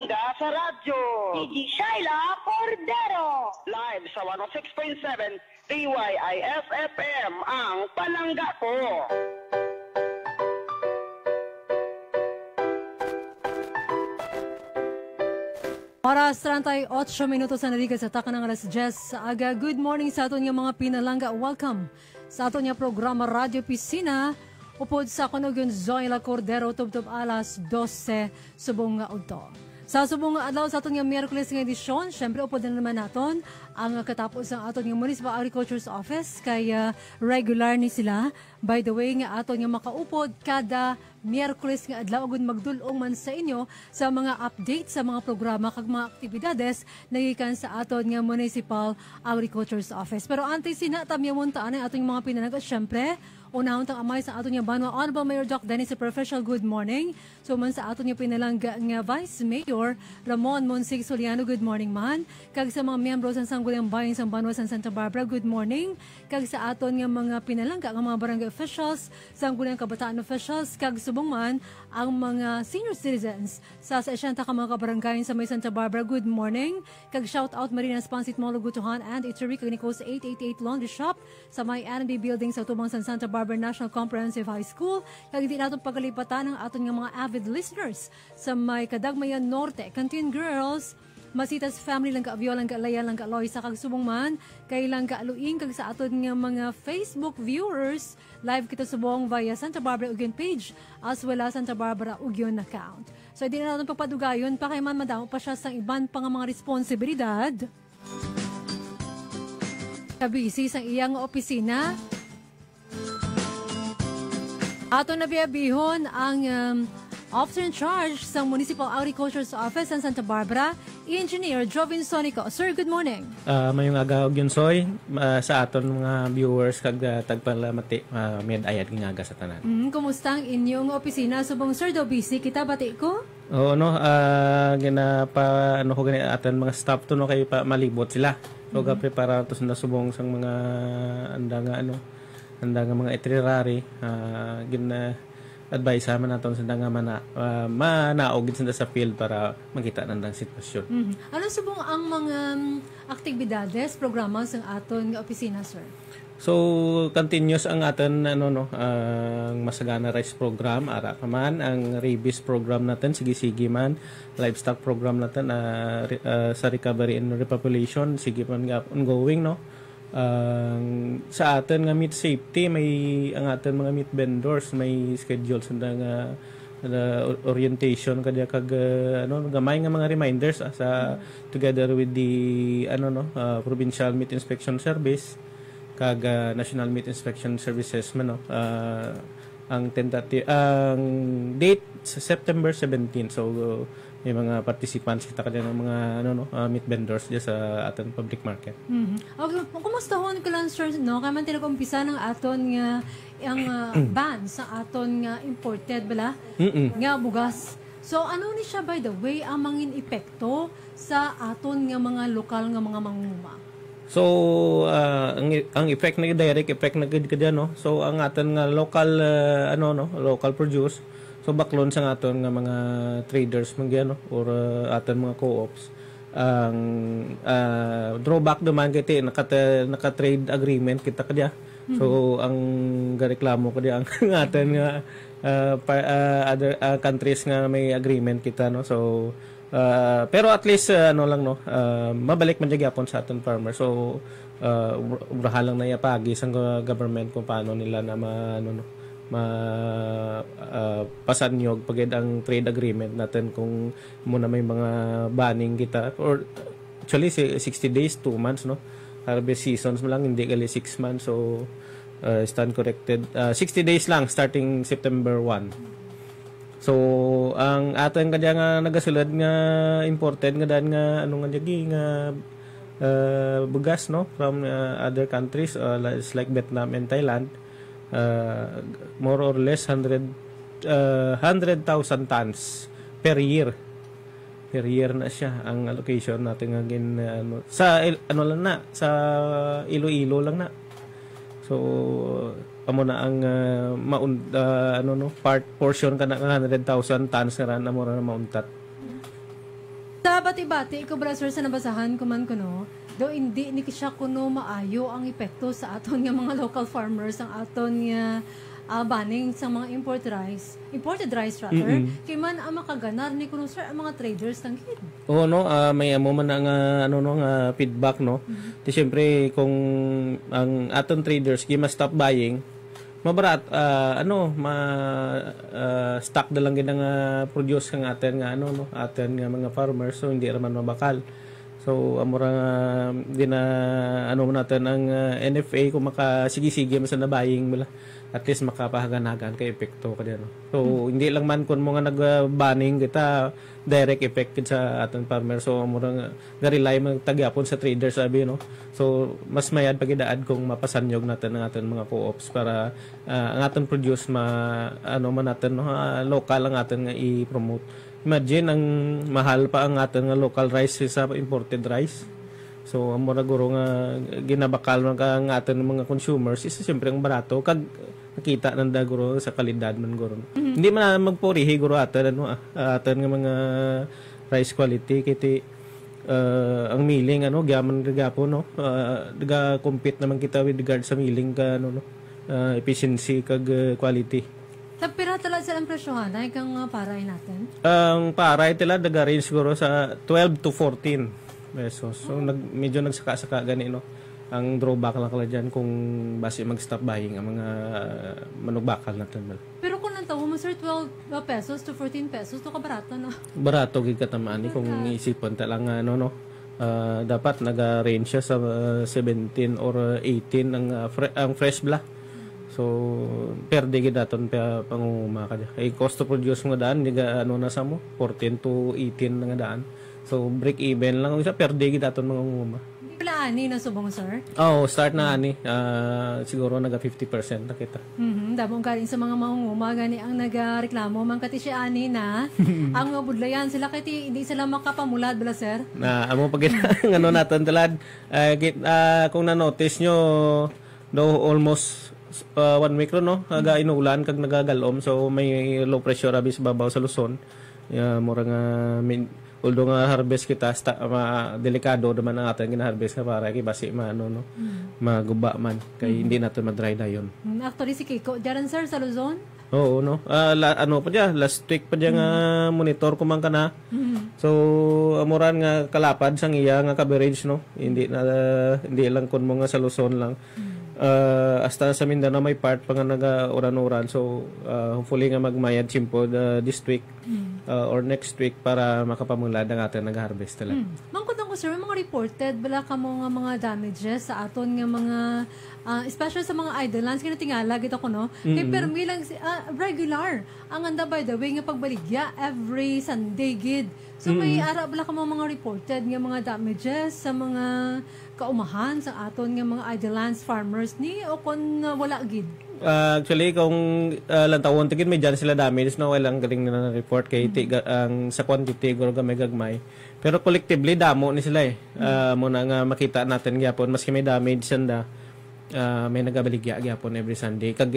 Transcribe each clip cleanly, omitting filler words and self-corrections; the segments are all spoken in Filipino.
Sa radyo, DJ Shaila Cordero. live sa 106.7 DYIS-FM ang Palangga Ko. Oras 38 minutos na narigas sa taka ng alas 10 sa aga. Good morning sa aton nga mga pinalangga. Welcome sa aton nga programa Radio Piscina. Upod sa kunugon Zoila Cordero, tubtob alas 12 subong nga udto. Sa subong nga adlaw sa aton nga Miyerkules nga edisyon, syempre upod na naman naton ang katapos ng aton nga Municipal Agriculture's Office kay regular ni sila. By the way nga aton nga makaupod kada Miyerkules nga adlaw ug magdulong man sa inyo sa mga update sa mga programa kag mga aktibidades nagikan sa aton nga Municipal Agriculture's Office. Pero antes sina tamyamon taan ang aton mga pinanagot syempre. Unahon tang amay sa aton nga Banwa Honorable Mayor Doc Dennis Professional good morning. So man sa aton nga pinalangga nga Vice Mayor Ramon Monsig Soliano good morning man. Kag sa mga miyembro sa Sangguniang Bayan sa Banwa sa Santa Barbara good morning. Kag sa aton nga mga pinalangga nga mga barangay officials, Sangguniang Kabataan officials, kag subong man ang mga senior citizens sa 60 ka mga kabarangay sa may Santa Barbara good morning. Kag shout out Marina Spansit Molo Gutuhan and Ituri kag Nico sa 888 Laundry Shop sa may R&B building sa tubang sa Santa Barbara National Comprehensive High School. Kag hindi natin pagalipatan ng aton nga mga avid listeners sa may Kadagmayan Norte, Canteen Girls, Masitas Family lang ka Aviola lang ka Laya lang ka Loisa kag subong man kay lang ka Aluing kag sa aton nga mga Facebook viewers live kita subong via Santa Barbara Ugyon page as well as Santa Barbara Ugyon account. So hindi na natin pagpadugayon pa kay man madamo pa siya sa iban pa nga mga responsibilidad. Kabisi sa iyang opisina. Ato na biyabihon ang Officer in Charge sa Municipal Agriculture's Office sa Santa Barbara, Engineer Jovin Sonico. Sir, good morning. Mayong aga og yunsoy sa aton mga viewers kag tagpalamati med ayat gingaga sa tanan. Kumusta ang inyong opisina subong Sir do busy kita bati ko? Oo no, ginapa ano ko gani aton mga staff to no kay pa malibot sila. So ga prepara to sa subong sang mga anda nga mga itinerary advice man naton sa nga manaog gid sa field para makita nandang sitwasyon. Ano subong ang mga aktibidades, programa sa aton nga opisina, sir? So continuous ang aton ang Masagana Rice program ara pa man ang rabies program natin sige man livestock program natin sa recovery and repopulation sige man nga ongoing no. Sa atin nga meat safety may ang atin mga meat vendors may schedule sa nga orientation kadya kag gamay nga mga reminders sa together with the provincial meat inspection service kag national meat inspection services man ang tentative ang date sa September 17 so may mga participants kita kadya ng mga meat vendors diya sa aton public market. Okay, kumusta hon ka sir no kay man tinag-umpisa ng aton nga ang ban sa aton nga imported bala nga bugas. So ano ni siya by the way ang mangin epekto sa aton nga mga lokal nga mga manguma? So ang effect na direct effect na gid kadya no. So ang aton nga local local produce so baklon sa aton nga mga traders man or aton mga co-ops ang drawback naman kay naka-trade agreement kita kadya. So ang gareklamo kadya ang aton nga other countries nga may agreement kita no. So pero at least mabalik man gyapon sa aton farmer. So urahan lang na yapagi sa government kung paano nila na pasanyog pagid ang trade agreement natin kung muna may mga banning kita or actually 60 days 2 months no harvest seasons mo lang hindi gali 6 months so stand corrected 60 days lang starting September 1 so ang aton kadya nga nagasulad nga imported nga dan nga nga bugas no from other countries like Vietnam and Thailand more or less 100,000 tons per year na siya ang allocation natin nga sa sa Iloilo lang na so amo na ang portion kana 100,000 tons na mo na mauntat Sa bati-bati, ko brother sa nabasahan ko man kuno, do hindi ni siya kuno maayo ang epekto sa aton nga mga local farmers, ang aton nga banning sa mga imported rice rather, kay man ang makaganar ni kuno sir ang mga traders ng kid. Oo, no, may amo man ang feedback, no. Di syempre kung ang aton traders gi stop buying, mabarat stock na lang gid ang produce kang aten nga aten nga mga farmers, so hindi ra man mabakal. So amura din na man natin ang NFA kung makasigi-sige man sa buying mula, at least makapahagan-hagan kay epekto ka diyan. So hindi lang man kun mo nga nag-banning kita direct effect sa ating farmer, so amura nga rely man tagyapon sa trader sabi, no. So mas mayad pagidaad kung mapasanyog natin ang ating mga co-ops para ang ating produce man natin, no, local ang atin nga i-promote. Imagine ang mahal pa ang ating local rice sa imported rice. So amura guro nga ginabakal man ka ang ating mga consumers, isa siyempre ang barato kag nakita nanda guro sa kalidad man guro. Hindi man magpurihi guro atin atin nga mga rice quality kiti ang milling gyaman gapon, no, daga compete naman kita with regard sa milling ka efficiency kag quality. Tapira tala sa ang presyohan ay kang paray natin. Ang paray tila daga range siguro sa 12 to 14 pesos. So medyo nagsaka-saka gani, no. Ang drawback lang kala diyan kung base mag-stop buying ang mga manugbakal natin. Pero kung nang tawo mo sir 12 pesos to 14 pesos to kabarato, no. Barato gid katamaan kung isipon ta lang dapat naga-range siya sa 17 or 18 ang fresh bla. So perde gid daton pa pangunguma ka. Ay cost to produce nga daan diga na sa mo 14 to 18 nga daan. So break even lang isa perde gid daton mangunguma. Hindi pala ani na subong sir. Start na ani. Siguro naga 50% na kita. Dabong galing sa mga mangunguma gani ang nagareklamo man kati si ani na ang budlayan sila kati hindi sila makapamulad bala sir. Na amo pag naton talad kung na-notice nyo almost 1 week no, aga inulan kag nagagalom, so may low pressure abis babaw sa Luzon. Mura nga although nga harvest kita delikado naman ang ating gina-harvest nga para kay basi maguba man kay hindi natin ma-dry na yun. Actually si Kiko diyan sir sa Luzon. Oo, no. Pa diya last week pa diya nga monitor ko man kana. So amuran nga kalapad sang iya nga coverage, no. Hindi lang kun mo nga sa Luzon lang. Hasta sa Mindanao may part pa nga naga-uran-uran, so hopefully nga magmayad simpo this week or next week para makapamulad ang ating nag-harvest talaga. Mangkutong ko sir, mga reported bala ka mo nga mga damages sa aton nga mga especially sa mga idlelands kaya tingala gito ko, no. Kay permi lang regular ang anda by the way nga pagbaligya every Sunday gid. So may ara bala ka mo mga reported nga mga damages sa mga kaumahan sa aton nga mga idlelands farmers ni o kon wala gid. Actually kung lantawon tigid may dyan sila damage, no, walang galing na report kay ang sa quantity guro gamay gagmay. Pero collectively damo ni sila muna nga makita natin gyapon maski may damage sanda. May nagabaligya gyapon every Sunday kag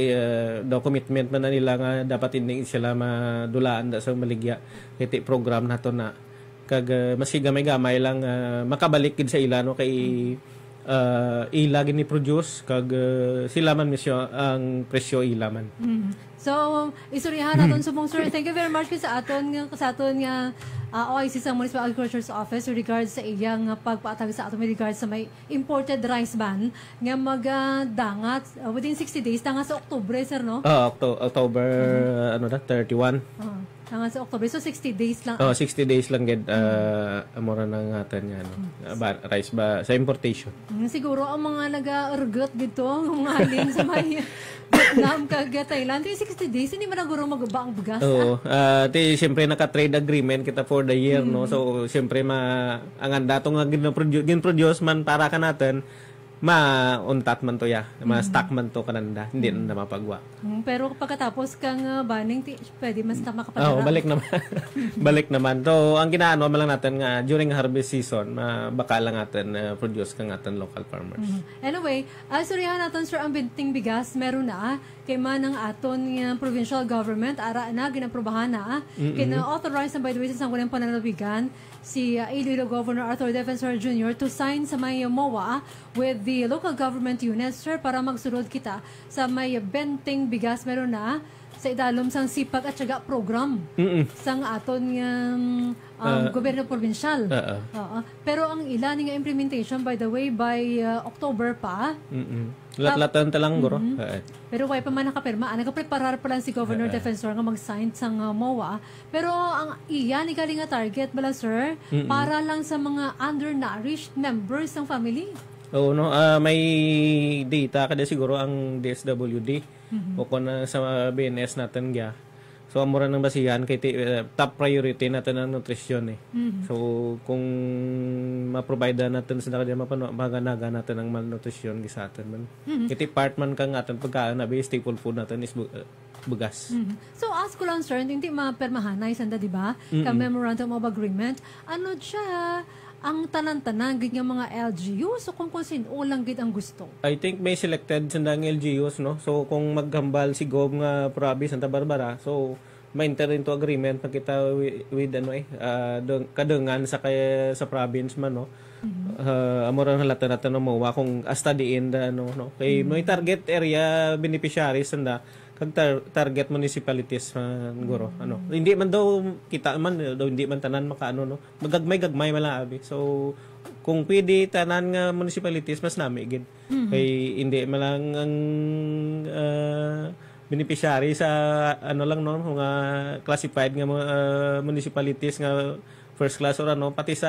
daw commitment man na nila nga dapat hindi sila madulaan sa baligya kiti program nato na kag maski gamay-gamay lang makabalik gid sa ila, no, kay ila gini produce kag sila man misyo ang presyo ila man. So isurihan naton subong sir. Thank you very much sa aton nga OIC sa Municipal Agriculture's Office with regards sa iyang pagpaatag sa aton with regards sa may imported rice ban nga magadangat within 60 days dangat sa Oktubre sir, no? October 31. Dangat sa Oktubre, so 60 days lang. 60 days lang gid amora nang aton nga rice ba sa importation. Siguro ang mga naga-urgot dito ang mga halin sa may Vietnam kag Thailand 60 days hindi man naguro magba ang bugas. Siyempre naka-trade agreement kita for the year, no. So siyempre ang anda to nga gin-produce man para ka natin mauntat man to ya, ma-stack man to kananda, hindi na mapagwa. Pero pagkatapos kang banning, pwede mas na makapadara. Oo, balik naman. Balik naman. So, ang ginaano man lang natin nga during harvest season, baka lang natin produce kang atin local farmers. Anyway, surihan natin sir ang binting bigas, meron na kay man ang aton nga provincial government, ara na, ginaprobahan na, kina-authorize na by the way sa sanggulang pananabigan, si Iloilo Governor Arthur Defensor Jr. to sign sa may MOA with the local government units, sir, para magsunod kita sa may benting bigas meron na sa idalom sang sipag at syaga program sang aton nga gobyerno provincial. Pero ang ilan nga implementation by the way by October pa. Lat-latan talang guro. Pero why pa man nakapirma, nagapreparar pa lang si Governor Defensor nga mag-sign sang MOA. Pero ang iyan igaling nga target bala sir para lang sa mga undernourished members ng family. Oo, no, may data kada siguro ang DSWD o kung sa BNS natin gya. So, amura ng basihan kay top priority natin ang nutrition eh. So, kung ma-provide natin sa nakadya maganaga natin ang malnutrition sa atin man. Iti part man kang atin pagkaan na staple food natin is bugas. So, ask ko lang sir, hindi mapermahanay sanda, di ba? Kang Memorandum of Agreement. Ano siya ang tanan-tanan gid nga mga LGUs o kung sino lang gid ang gusto? I think may selected sandang LGUs, no? So kung maghambal si Gob nga province Santa Barbara, so ma-enter into agreement na kita with kadengan sa province man, no? Amora halata natin no kung hasta diin no kay may target area beneficiaries sanda kag target municipalities guro hindi man daw kita man daw hindi man tanan makaano no magagmay man lang abi. So kung pwede tanan nga municipalities mas nami gid kay hindi man lang ang beneficiary sa lang no mga classified nga municipalities nga first class or pati sa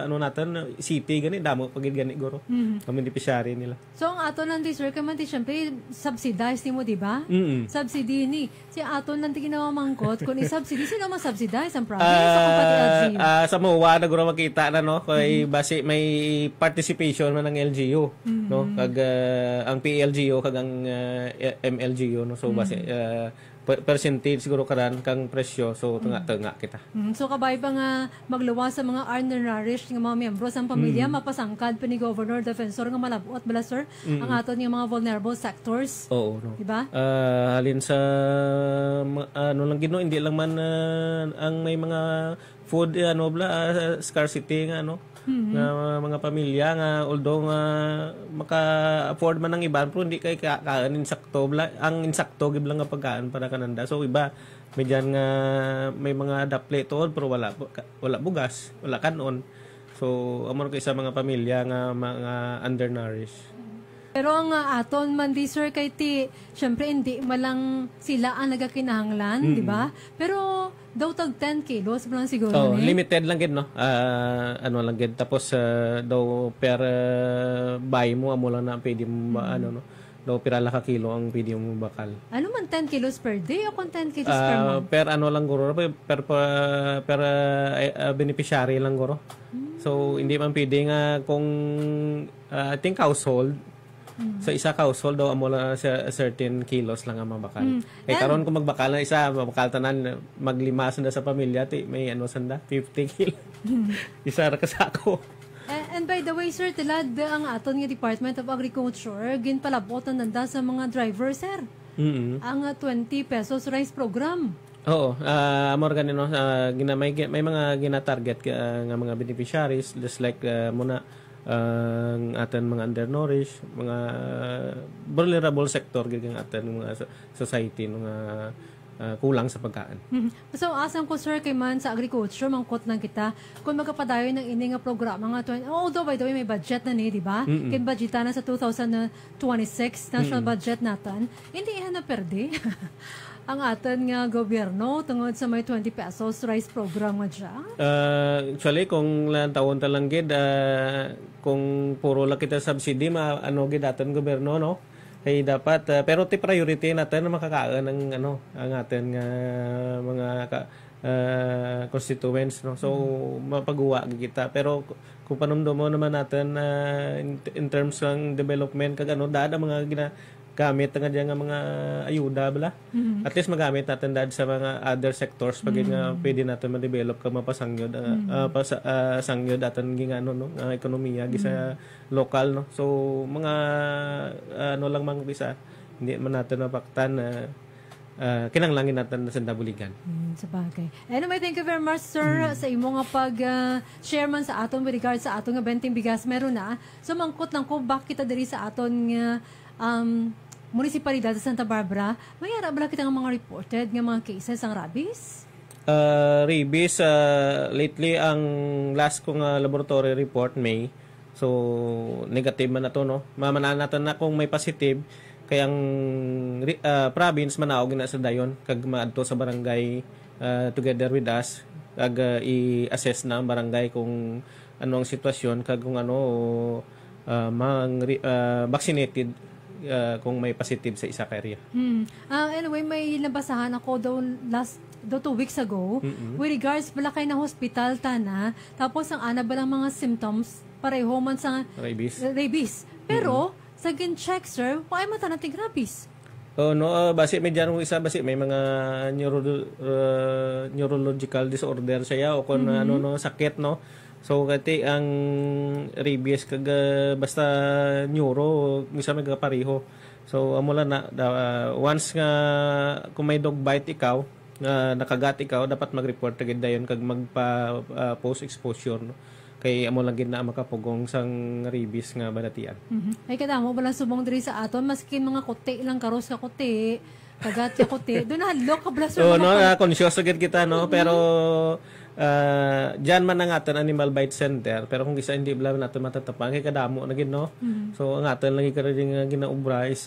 natin city gani damo pagid gani guro kami beneficiary nila. So ang ato nanti sir kaman ti syempre subsidize nimo di ba? Subsidy ni si ato nanti ginawa mangkot kun i-subsidy sino man subsidize ang province o kung pati LGU. Sa MOA na guro makita na no kay base may participation man ng LGU no kag ang PLGU kag ang MLGU no so base percentage siguro karan kang presyo so tunga kita. So kabay pa nga magluwas sa mga undernourished nga mga miyembro sa pamilya mapasangkad pa ni Governor Defensor nga malabot bala sir ang aton nga mga vulnerable sectors. Oo no. Di ba? Halin sa lang gino hindi lang man ang may mga food scarcity nga nga mga pamilya nga although nga maka-afford man ng iba pero hindi kay kaan insakto ang insakto gib lang nga pagkaan para kananda. So iba medyan nga may mga daple tuod pero wala bugas, wala kanon. So amon kay sa mga pamilya nga mga undernourished. Pero ang aton man di sir kay ti syempre hindi malang sila ang nagakinahanglan, di ba? Pero daw tag 10 kilos lang siguro limited lang gid no. Lang gid tapos daw per buy mo amo lang na pwede mo no. Daw pirala ka kilo ang pwede mo bakal. Ano man 10 kilos per day o kung 10 kilos per month? Per lang guro per beneficiary lang guro. So hindi man pwede nga kung I think household sa isa household daw amo lang sa certain kilos lang ang mabakal. Kay karon kung magbakal na isa, mabakal tanan maglima sanda sa pamilya ti may sanda 50 kilo. Isa ra ka sako. And by the way sir, tilad ang aton nga Department of Agriculture ginpalabotan nanda sa mga driver sir. Ang 20 pesos rice program. Oo, amor ganino may mga gina-target nga mga beneficiaries just like muna ang atin mga undernourished, mga vulnerable sector gid ang atin mga society nga kulang sa pagkaan. So asam ko sir kay man sa agriculture mangkot nang kita kung magapadayon ng ini nga programa nga although by the way may budget na ni di ba? Kay budgetan na sa 2026 national budget natin, hindi na perde. Ang atin nga gobyerno tungod sa may 20 pesos rice program nga dyan? Actually, kung taon talang gid, kung puro lang kita subsidy, gid atin gobyerno, no? Kaya dapat, pero ti priority natin na makakaan ng ang atin nga mga constituents, no. So mapagawa kita, pero kung panumdum mo naman natin in terms ng development kag dada mga gamit nga diyan nga mga ayuda bala. At least magamit natin dad sa mga other sectors pag nga pwede natin ma-develop ka mapasangyod sangyod aton ging ekonomiya sa local, no. So mga lang mang bisa hindi man natin mapaktan kinanglangin natin sa Dabuligan. Sa bagay. Anyway, thank you very much, sir, sa imo nga pag-share man sa aton with regards sa aton nga benting bigas meron na. So mangkot lang ko bakit kita diri sa aton nga munisipalidad sa Santa Barbara, mayara bala kita nga mga reported nga mga cases ang rabies? Rabies, lately ang last kong laboratory report May. So negative man na to, no. Mamanan natin na kung may positive kayang province manaog na sa dayon kag maadto sa barangay together with us kag i-assess na ang barangay kung ano ang sitwasyon kag kung vaccinated kung may positive sa isa ka area. Anyway, may nabasahan ako daw 2 weeks ago with regards bala kay na hospital tana tapos ang ana balang mga symptoms pareho man sa rabies. Pero sa gin-check, sir, why mata nating rabies? Basi may dyan isa, basi may mga neurological disorder siya o kung sakit, no. So kati ang rabies kag basta neuro misa may pareho. So amo lang na once nga kung may dog bite ikaw nakagat ikaw dapat mag-report agad dayon kag magpa post exposure, no. Kay amo lang gid na makapugong sang rabies nga balatian. Ay kadamo bala subong diri sa aton maskin mga kote lang karos ka kote kagat ka kote do na hadlok ka bala conscious agad kita, no. Pero diyan man ang aton animal bite center pero kung isa hindi bala natin matatapang kay kadamo na gid, no. So ang aton lang ikading ginaubra is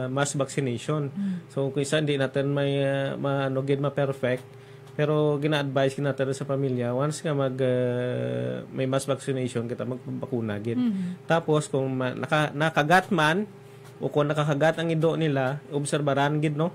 mass vaccination. So kung isa hindi natin may ma-perfect pero gina-advise natin sa pamilya once nga may mass vaccination kita magpabakuna gid. Tapos kung nakagat man o kung nakakagat ang ido nila obserbaran gid, no.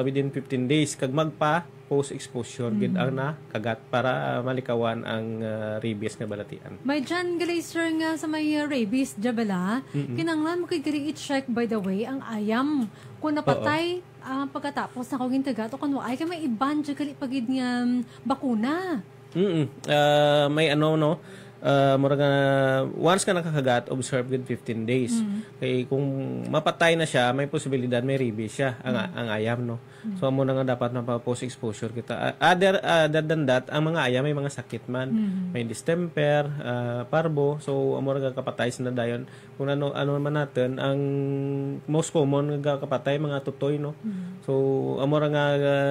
Within 15 days kag magpa post exposure gid ang nakagat para malikawan ang rabies nga balatian. May dyan glacier nga sa may rabies jabala kinanglan mo kay diri i-check by the way ang ayam kung napatay pagkatapos na kong tagat o kung ay ka may iban dyan kali pagid nga bakuna. May no. Once ka nakakagat, observe with 15 days. Kaya kung mapatay na siya, may posibilidad may rabies siya, ang ayam, no. So, amo na nga dapat post exposure kita. Other than that, ang mga ayam may mga sakit man. May distemper, parbo. So, amo na kapatay sa dayon. Kung ano man natin, ang most common nga kapatay, mga tutoy, no. So, amo na nga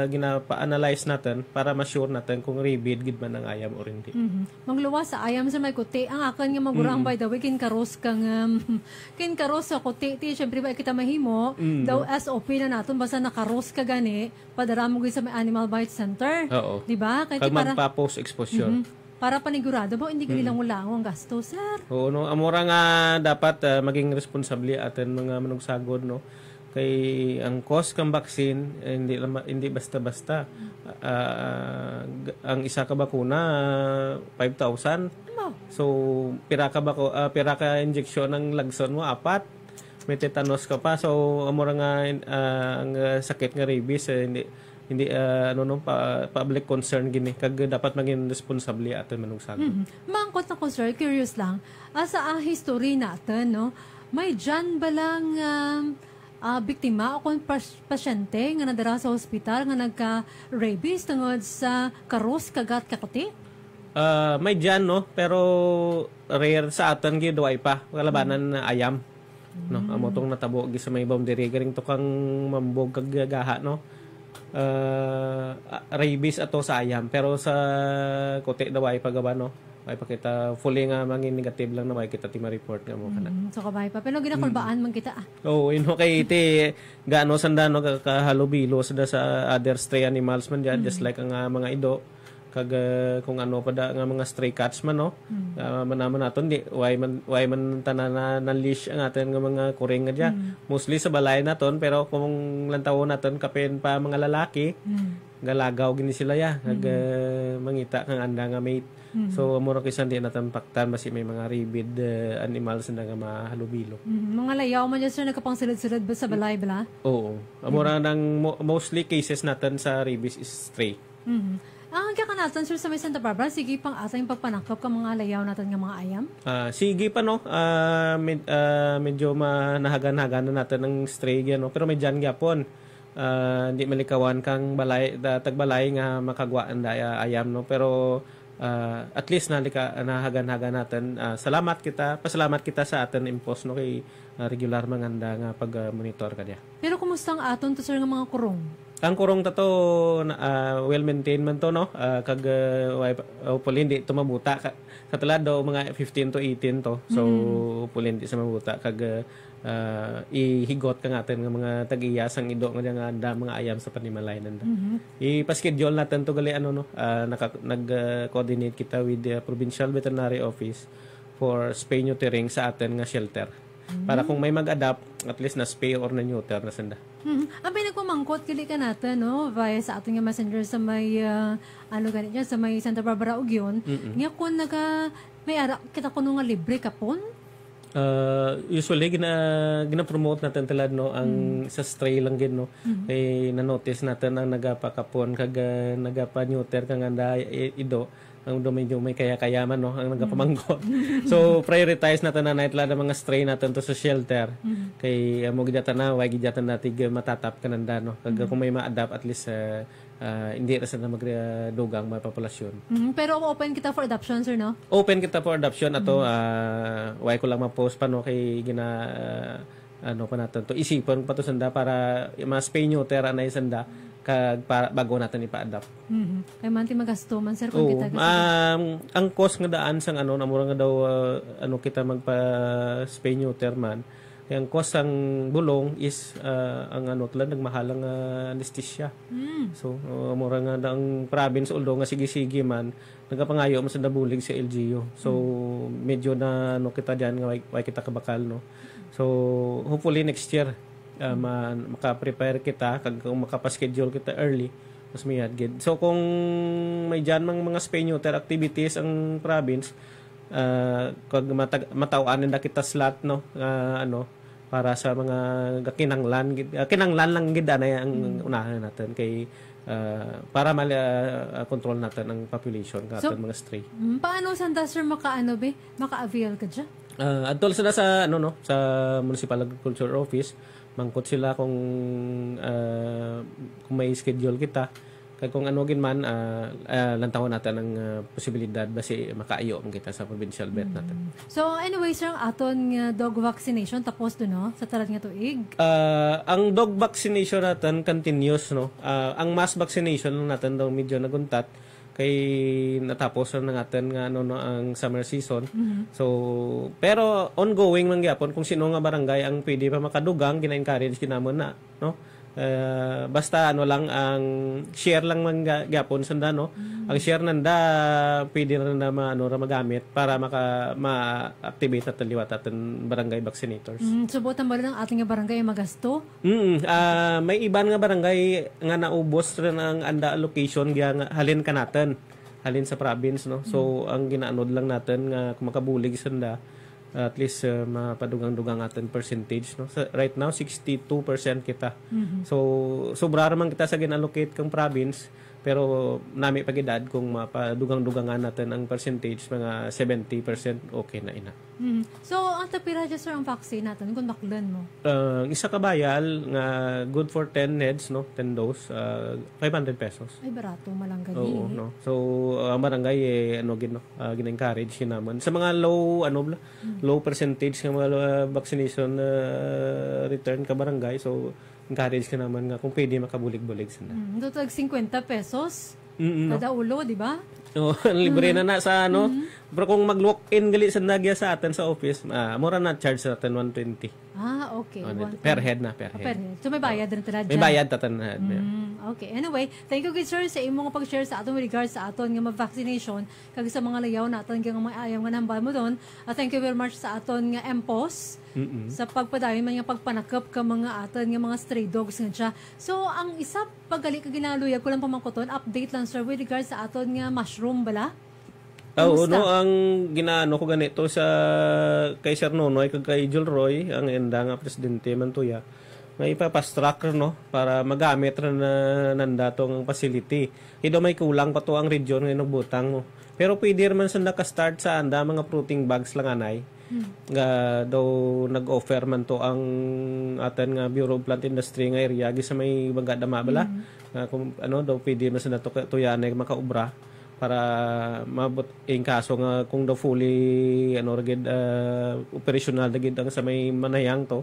ginapa-analyze natin para ma-sure natin kung rabies gid man ang ayam or hindi. Magluwas sa ayam sa may kote. Ang akan nga magurang by the way, kinkaros sa kote. Siyempre ba kita mahimo, daw SOP na natin, basta nakaros ka gani, padara mo sa may animal bite center. Oo. Diba? Kaya magpa-post exposure. Para panigurado ba, hindi ka nilang wala ang gasto, sir? Oo, no. Amura nga dapat maging responsable atin mga manugsagod, no. Kay ang cost ng vaccine hindi basta-basta. Ang isa ka bakuna 5,000. So pira ka injection ng lagson mo 4. May tetanus ka pa. So amura nga ang sakit nga rabies hindi public concern gini kag dapat maging responsable aton manugsagod. Mangkot na ko, sir, curious lang. Sa history natin, no, may dyan balang biktima o kung pasyente nga nadara sa ospital nga nagka-rabies tungod sa karos kagat kakote? May dyan, no, pero rare sa aton gid way pa kalabanan na ayam, no. Amo tong natabo gi sa may boundary garing to kang mambog kag gaha, no. Rabies ato sa ayam pero sa kote daw ay pagaba, no. Ay pakita fully nga mangin negative lang na may kita ti ma-report nga mo kana. So kabay pa pero ginakulbaan man kita. Ino kay iti gaano sandano kahalubilo sa other stray animals man diyan, just like ang mga ido kag kung ano pa da nga mga stray cats man, no. Manaman naton di why man tanan na leash ang atin nga mga kuring nga diyan. Mostly sa balay naton pero kung lantaw naton kapen pa mga lalaki galagaw gini sila ya mangita kang anda nga mate. So amo ra kisan di natin paktan basi may mga rabid animals na nga mahalubilo. Mga layaw man dyan, sir, nagkapangsilid-silid ba sa balay bala? Oo. Amo ra nang mostly cases natin sa rabies is stray. Ang hanggang ka natin, sir, sa may Santa Barbara, sige pang ating pagpanakop ka mga layaw natin nga mga ayam? Sige pa no. Medyo nahagan-hagan na natin ng stray yan, no? Pero may dyan gyapon. Hindi malikawan kang balay, tagbalay nga makagwaan da ayam, no? Pero at least nahagan-hagan natin. Pasalamat kita sa atin impos, no? Kay regular manganda nga pag-monitor ka niya. Pero kumusta ang aton to, sir, nga mga kurong? Ang kurong tato well-maintained man to, no? Kag hopefully hindi ito mabuta. Katulad daw mga 15 to 18 to. So hopefully hindi sa mabuta. Kag ihigot ka natin ng mga tag-iyas ang ido nga mga ayam sa panimalay nanda. Ipa-schedule natin to gali nag-coordinate kita with the Provincial Veterinary Office for spay neutering sa atin nga shelter. Para kung may mag-adapt, at least na spay or na neuter na sanda. Ang pinagpamangkot, kili ka natin, no? Via sa ating messenger sa may, ganit yan, sa may Santa Barbara Ugyon. Nga kung may ara, kita ko nga libre kapon? Usually, gina-promote natin talad, no? Ang sa stray lang gin, no? Kaya na-notice natin ang nagapakapon, kag nagapa-neuter, kang anda ido. Ang medyo may kaya-kayaman, no? Ang nagapamangkot. So, prioritize natin na naitla ng mga stray natin to sa shelter. Kay mo gidatan na, wag gidatan natin matatap ka nanda, no? Kag kung may ma-adapt, at least hindi na sana magdugang may populasyon. Pero open kita for adoption, sir, no? Open kita for adoption. Ato, why ko lang ma-post pa, no? Kay pa natin to. Isipon pa to sanda para ma-spay neuter na sanda para bago natin ipa-adapt. Kaya man magasto man, sir, kung kita ang cost nga daan sang namura nga daw kita magpa-spay neuter man. Kaya ang cost ang bulong is ang tulad nagmahalang anesthesia. So mura nga ang province although nga sige-sige man nagapangayo mo sa dabulig sa LGU. So medyo na kita diyan nga way kita kabakal, no. So hopefully next year maka-prepare kita kung makapaschedule kita early mas may gid. So kung may dyan mga spay neuter activities ang province kag matawaan na kita slot, no, para sa mga kinanglan lang gid na ang unahan natin kay para control natin ang population katon mga stray. Paano sanda, sir, maka-avail ka dyan? Adtol sila sa sa Municipal Agriculture Office, mangkot sila kung may schedule kita kay kung gin man lantawon natin ang posibilidad basi makaayo man kita sa provincial vet natin. So anyway, sir, ang aton dog vaccination tapos do, no, sa talad nga tuig? Ang dog vaccination natin continuous, no. Ang mass vaccination natin daw medyo naguntat kay natapos na natin nga ang summer season. So pero ongoing man gyapon kung sino nga barangay ang pwede pa makadugang, gina-encourage kinamon na, no. Basta lang ang share lang man gyapon sanda, no. Ang share nanda pwede na magamit para ma-activate at liwat atin barangay vaccinators. Subutan ba rin ang ating barangay magasto? May iban nga barangay nga naubos rin ang anda allocation nga halin ka natin. Halin sa province, no. So ang ginaanod lang natin nga kung makabulig sanda at least mapadugang-dugang atin percentage, no. So, right now 62% kita. So sobra man kita sa ginallocate kang province pero nami pagidad kung mapadugang-dugangan natin ang percentage mga 70% okay na ina. So ang tapira dyan, sir, ang vaccine natin kung baklan mo? Isa ka bayal nga good for 10 heads, no, 10 dose, 500 pesos. Ay barato malangga. Oo, no. So ang barangay gina-encourage naman sa mga low percentage ng mga vaccination return ka barangay, so encourage ka naman nga kung pwede makabulig-bulig sila. Totoo 50 pesos kada ulo, di ba? Libre na sa Pero kung mag-walk-in gali sa nagya sa atin sa office, mura na charge sa atin 120. okay. Per head na, per head. Per head. So may bayad rin talaga. May bayad tatan. Okay. Anyway, thank you good sir sa imong pag-share sa aton with regards sa aton nga vaccination kag sa mga layaw naton nga mga ayaw nga nambal mo don. Thank you very much sa aton nga MPOS sa pagpadayon man nga pagpanakop ka mga aton nga mga stray dogs nga siya. So ang isa paggali ka ginaluyag ko lang pamangkoton, update lang sir with regards sa aton nga mushroom bala. No, ang ginaano ko ganito sa kay Sir Nonoy kag kay Joel Roy, ang enda nga presidente man tuya. May ipapastrack no para magamit ra na nanda tong facility. Hido may kulang pa to ang region nga nagbutang mo. Pero pwede man sa naka-start sa anda mga fruiting bags lang anay. Nga daw nag-offer man to ang atin nga Bureau of Plant Industry nga area sa may Bangga Dama bala. Kung ano daw pwede man sa nato tuyanay makaobra para mabot in kaso nga kung daw fully gid operational na gid ang sa may manayang to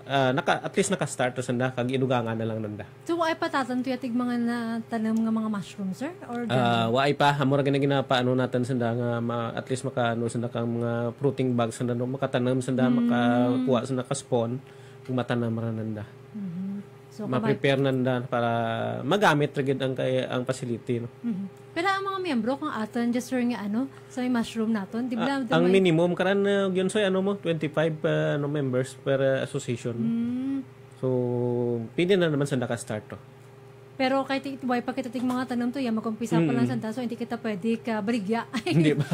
at least naka-start to sanda kag inugangan na lang nanda. So why pa tatan tuyatig mga natanom nga mga mushroom sir or why pa hamura ginapaano natin sanda nga at least makaano sanda kang mga fruiting bags sanda no makatanom sanda makakuha sanda ka spawn kung matanam ra nanda. So ma-prepare nanda para magamit ra gid ang facility no. Pero ang mga miyembro kung aton just sir nga sa may mushroom naton, di ba? Ang minimum karan yun soy 25 members per association. So pwede na naman sa naka-start to. Pero kahit why pa kita mga tanom to, mag-umpisa pa lang sanda, so hindi kita pwede ka baligya. Hindi ba?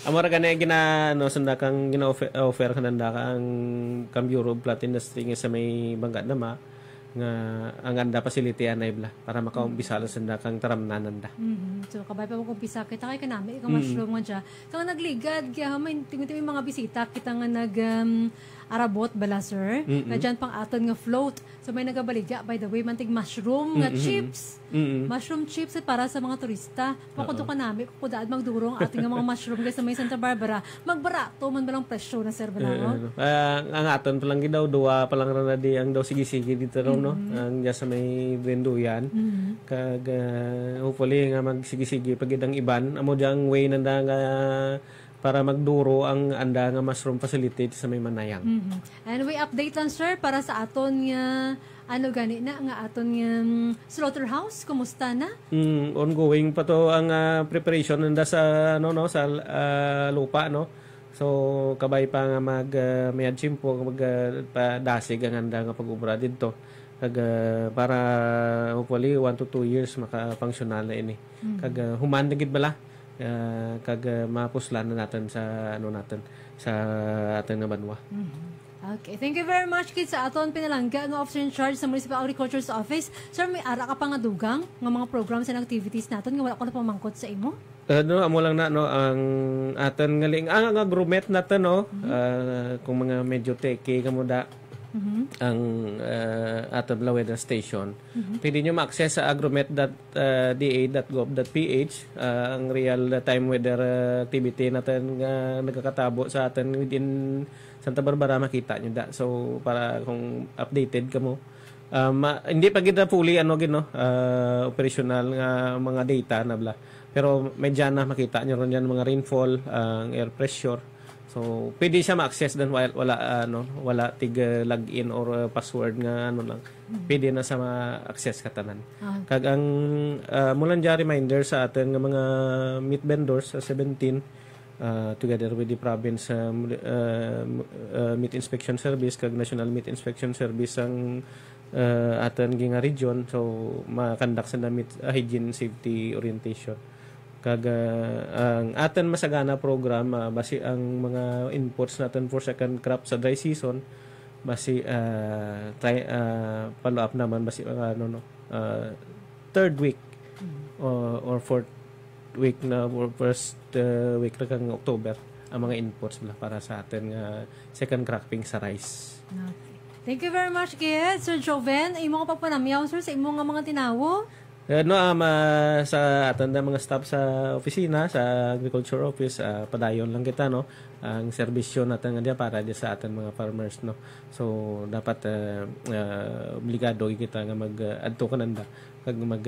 Amora ka na sanda kang gina-offer ka nanda ka ang Bureau of Plant Industry nga sa may Bangga Dama nga ang anda facility anay bla para makaumpisa lang sanda kang taramnanan da. So kabay pa mag-umpisa kita kay kanami ikang mushroom nga dya. Kang nagligad kaya may tingin mga bisita kita nga arabot bala sir. Na dyan pang aton nga float. So may nagabaligya by the way mantig mushroom nga chips. Mushroom chips para sa mga turista. Makudo ka nami kukudaan magdurong ating nga mga mushroom guys sa may Santa Barbara. Magbarato man balang presyo na sir bala ang aton pa lang gidaw duwa pa lang na di ang daw sige-sige dito raw no. Ang diya sa may Brenduyan. Kag hopefully nga magsige-sige pag ang iban amo diyang way nanda nga para magduro ang anda nga mushroom facility sa may Manayang. Anyway, update lang sir para sa aton nga gani na nga aton nga slaughterhouse, kumusta na? Ongoing pa to ang preparation nanda sa sa lupa no. So kabay pa nga may chimpo dasig ang anda nga pag-ubra didto. Kag para hopefully 1 to 2 years maka-functional na ini. Kag human na gid bala. Kag mapuslan na natin sa sa ating nga banwa. Okay, thank you very much kids sa aton pinalangga ng officer in charge sa Municipal Agriculture's Office. Sir, may ara ka pa nga dugang nga mga programs and activities naton nga wala ko na pamangkot sa imo? Amo lang na ang aton nga ang agromet natin kung mga medyo teki kamo da ang aton weather station. Pwede nyo ma-access sa agromet.da.gov.ph ang real time weather activity natin nga nagkakatabo sa atin within Santa Barbara makita nyo da. So para kung updated kamo hindi pa gid fully operational nga mga data na bla. Pero medyo na makita nyo ron yan mga rainfall, ang air pressure. So, pwede siya ma-access dan wala tig login or password nga lang. Pwede na sa ma-access katanan. Kag ang mulan dya reminder sa atin nga mga meat vendors sa 17 together with the province meat inspection service kag National Meat Inspection Service ang atin nga region. So, ma-conduct sa meat hygiene safety orientation. Kag ang atin masagana program basi ang mga inputs natin for second crop sa dry season basi follow up naman basi third week or fourth week na or first week na kang October ang mga inputs para sa atin nga second cropping sa rice. Okay. Thank you very much kid Sir Joven. Imo nga pagpanamyaw sir sa imo nga mga tinawo. Sa atanda mga staff sa opisina sa agriculture office padayon lang kita no ang serbisyo natin nga para sa atin mga farmers no. So dapat obligado kita nga mag-adto kananda kag mag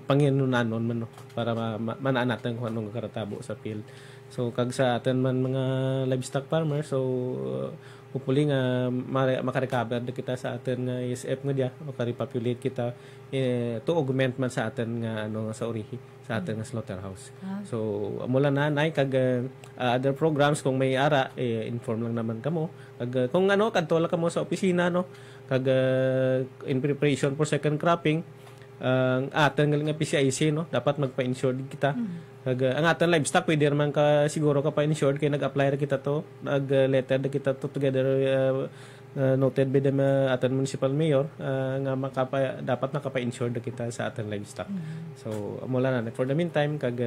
panginunanon man no, para manaan natin kung anong karatabo sa field. So kag sa atin man mga livestock farmer, so hopefully nga makarecover na kita sa atin nga ISF nga dia, makarepopulate kita to augment man sa atin nga ano sa urihi sa atin nga slaughterhouse. So mula na nay kag other programs kung may ara inform lang naman kamo. Kag kung ano kadto lang kamo sa opisina no, kag in preparation for second cropping ang atin nga PCIC no, dapat magpa-insure kita. Kag ang atin livestock pwede man ka siguro ka pa-insured kay nag-apply ra kita to, nag-letter na kita to together noted by the atin municipal mayor nga dapat makapa-insured na kita sa atin livestock. So mula na for the meantime kag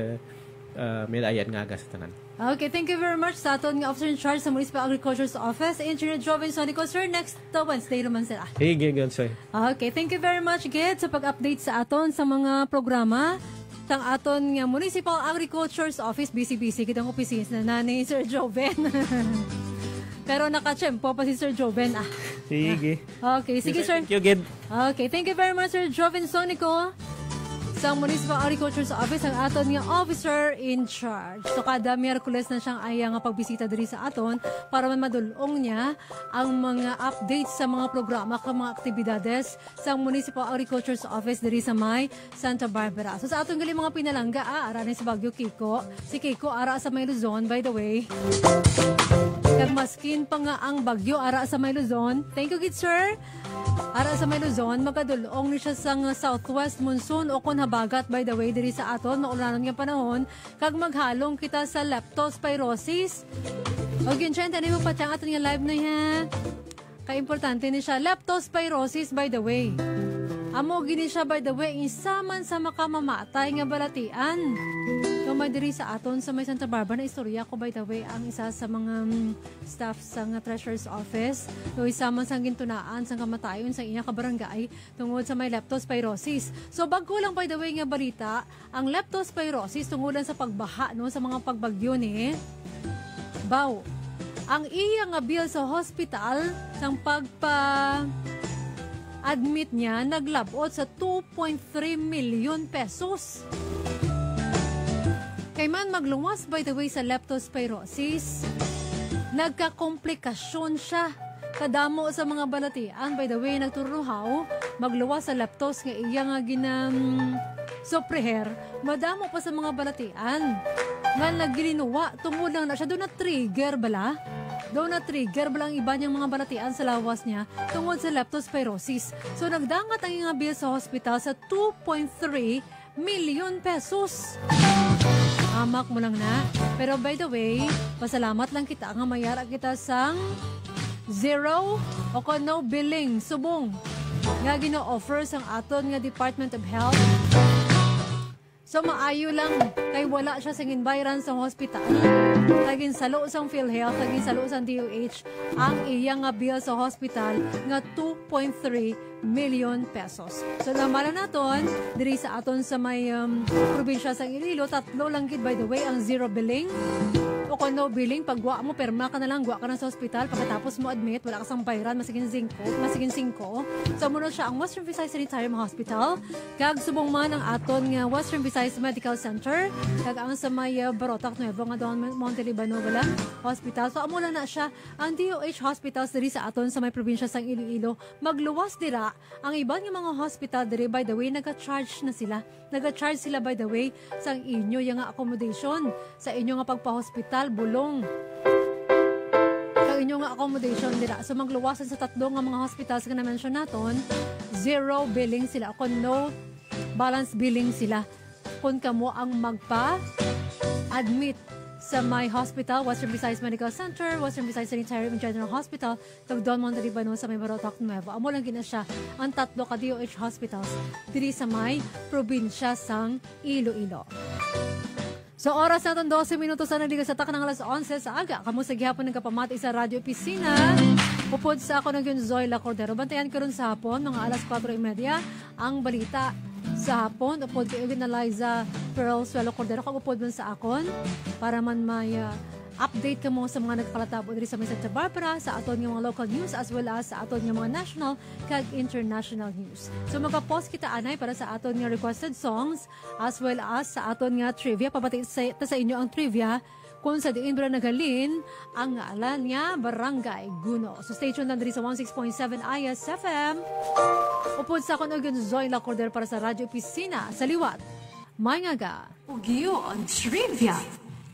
may ayan nga aga sa tanan. Okay, thank you very much sa aton nga officer in charge sa Municipal Agriculture's Office, Engineer Joven Sonico. Sir, next Wednesday naman sila. Hey, Gid, sir. Okay, thank you very much, Gid, sa pag-update sa aton sa mga programa tang aton nga Municipal Agriculture's Office, BCBC, kitang opisina na ni Sir Joven. Pero nakachempo pa si Sir Joven. Sige. Okay, sige, sir. Thank you, Gid. Okay, thank you very much, Sir Joven Sonico. Sa Municipal Agriculture's Office, ang aton nga officer in charge. So kada Miyerkules na siyang ayang nga pagbisita diri sa aton para man madulong niya ang mga updates sa mga programa kag mga aktibidades sa Municipal Agriculture's Office diri sa may Santa Barbara. So sa aton gali mga pinalangga, ara ni sa Baguio Kiko. Si Kiko ara sa may Luzon, by the way. Kag maskin pa nga ang Bagyo ara sa may Luzon. Thank you, good sir. Ara sa may Luzon, magadulong ni siya sa southwest monsoon o kon habagat, by the way, diri sa aton, maulanon nga panahon, kag maghalong kita sa leptospirosis. O ginsyente, ano mo pa tiyang aton nga live na yan? Ka-importante ni siya, leptospirosis, by the way. Amo gini siya, by the way, isaman sa makamamatay nga balatian. May diri sa aton sa may Santa Barbara na istorya ko, by the way, ang isa sa mga staff sa nga treasurer's office. So, isama sa gintunaan sa kamatayon sa inya kabarangay tungod sa may leptospirosis. So, bago lang, by the way, nga balita, ang leptospirosis tungod sa pagbaha no, sa mga pagbagyo ni Baw. Ang iya nga bill sa hospital sang admit niya naglabot sa 2.3 million pesos. Kay man magluwas, by the way, sa leptospirosis, nagkakomplikasyon siya. Kadamo sa mga balatian, by the way, nagturuhaw, magluwas sa leptos nga iya nga sopreher, madamo pa sa mga balatian. Nga naggilinuwa, tungod lang na siya, doon na-trigger bala. Doon na-trigger bala ang iba niyang mga balatian sa lawas niya tungod sa leptospirosis. So, nagdangat ang nga bill sa hospital sa 2.3 million pesos. Amak mo lang na. Pero by the way, pasalamat lang kita nga mayara kita sang zero o no billing subong nga gino-offer sang aton nga Department of Health. So maayo lang kay wala siya sa ginbayran sa hospital. Tagin salo sang PhilHealth, tagin salo sang DOH ang iya nga bill sa hospital nga 2.3 million pesos. So namala naton diri sa aton sa may probinsya sang Iloilo, tatlo lang gid, by the way, ang zero billing. O kung no billing, pag guwa mo, perma ka na lang, guwa ka na sa hospital, pagkatapos mo admit, wala ka sang bayran, masigin 5. So muna siya ang Western Visayas Sanitarium Hospital, kag subong man ang aton nga Western Visayas Medical Center, kag ang sa may Barotac Nuevo nga doon Monte Libano wala hospital. So amo lang na siya ang DOH hospitals diri sa aton sa may probinsya sang Iloilo. Magluwas dira ang ibang mga hospital diri, by the way, nag-charge na sila. Nag-charge sila, by the way, sa inyo yung accommodation, sa inyo nga pagpa-hospital, bulong. Sa inyo nga accommodation dira. So magluwasan sa tatlo nga mga hospitals nga na-mention naton, zero billing sila. Kung no balance billing sila. Kung kamo ang magpa-admit sa my hospital, Western Visayas Medical Center, Western Visayas Sanitarium and General Hospital, Tagdon, Monte Libano sa may Barotac Nuevo. Amo lang gina siya ang tatlo ka DOH hospitals diri sa may probinsya sang Iloilo. So oras natin 12 minutos na naligas sa takanang alas 11 sa aga. Kamu sa gihapon ng kapamati sa Radio Opisina. Upod sa ako ng yun, Zoila Cordero. Bantayan ko rin sa hapon, mga alas 4:30, ang balita sa hapon. Upod ko yung na Liza Pearl Suelo Cordero. Kag upod man sa akon para man may update ka mo sa mga nagkalatabo diri sa Santa Barbara, sa aton nga mga local news as well as sa aton nga mga national kag international news. So maka-post kita anay para sa aton nga requested songs as well as sa aton nga trivia. Pabati sa inyo ang trivia kung sa diin ba nagalin ang ngalan niya Barangay Guno. So stay tuned lang diri sa 16.7 ISFM. Upod sa akong ogon Zoe La Cordero para sa Radyo Opisina sa Liwat. May nga Ugiyo ang trivia.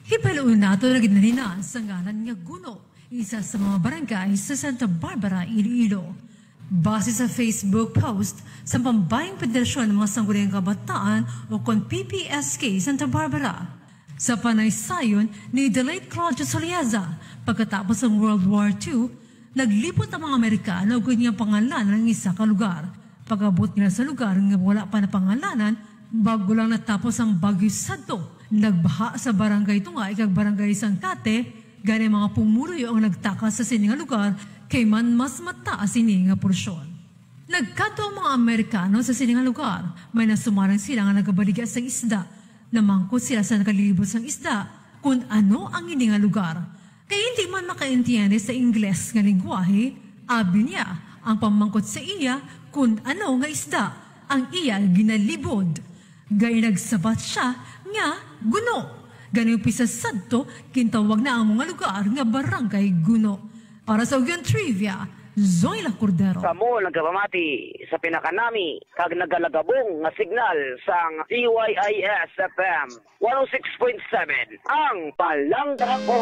Hipaluun nato na ginanina sa ngalan nga Guno, isa sa mga barangay sa Santa Barbara, Iloilo. Base sa Facebook post sa Pambayang Federasyon ng mga Sangguniang Kabataan o kon PPSK Santa Barbara. Sa panaysayon ni the late Claudio Soliaza, pagkatapos ng World War II, naglipot ang mga Amerikano o kanyang pangalanan ng isa ka lugar. Pag-abot nila sa lugar nga wala pa na pangalanan, bago lang natapos ang Bagyo Santo. Nagbaha sa barangay Tungay kag barangay Sangkate, gani mga pumuloy ang nagtakas sa sininga lugar kay man mas mataas sininga porsyon. Nagkato ang mga Amerikano sa sininga lugar, may nasumarang sila nga nagabaliga sa isda. Namangkot sila sa nakalilibot ng isda kung ano ang ininga lugar. Kaya hindi man makaintiyende sa Ingles nga lingwahe, abi niya ang pamangkot sa iya kung ano nga isda ang iya ginalibod. Gaya nagsabat siya nga Guno. Ganun pisa sadto, kintawag na ang mga lugar nga Barangay Guno. Para sa Ugian Trivia, Zoe La Cordero. Kamo nagkapamati sa pinakanami kag nagalagabong nga signal sang DYIS FM 106.7 ang Palangga ko.